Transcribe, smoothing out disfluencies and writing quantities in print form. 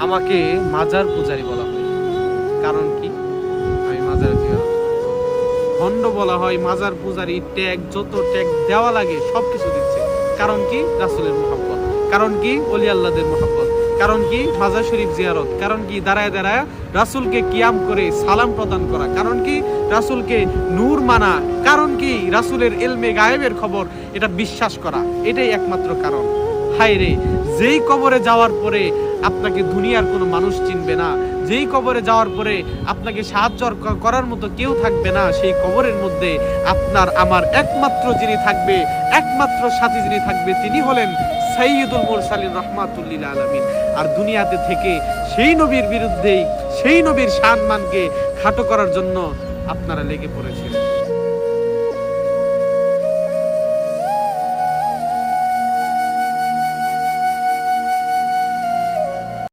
আমাকে মাজার পূজারী বলা হয়। কারণ কি? আমি মাজার জিয়ারত ভণ্ড বলা হয়। মাজার পূজারী ট্যাগ, যত ট্যাগ দেওয়া লাগে সবকিছু দিচ্ছে। কারণ কি? রাসূলের মুহাব্বত। কারণ কি? ওলি আল্লাহদের মুহাব্বত। কারণ কি? মাজার শরীফ জিয়ারত। কারণ কি? দাঁড়ায় দাঁড়ায় রাসূলকে কিয়াম করে সালাম প্রদান করা। কারণ কি? রাসূলকে নূর মানা। কারণ কি? রাসূলের ইলমে গায়েবের খবর এটা বিশ্বাস করা। এটাই একমাত্র কারণ। হায় রে, যেই কবরে যাওয়ার পরে আপনাকে দুনিয়ার কোনো মানুষ চিনবে না, যেই কবরে যাওয়ার পরে আপনাকে সাহায্য করার মতো কেউ থাকবে না, সেই কবরের মধ্যে আপনার আমার একমাত্র যিনি থাকবে, একমাত্র সাথী যিনি থাকবে, তিনি হলেন সাইয়্যিদুল মুরসালিন রাহমাতুল লিল আলামিন। আর দুনিয়াতে থেকে সেই নবীর বিরুদ্ধেই, সেই নবীর সম্মানকে খাটো করার জন্য আপনারা লেগে পড়েছেন।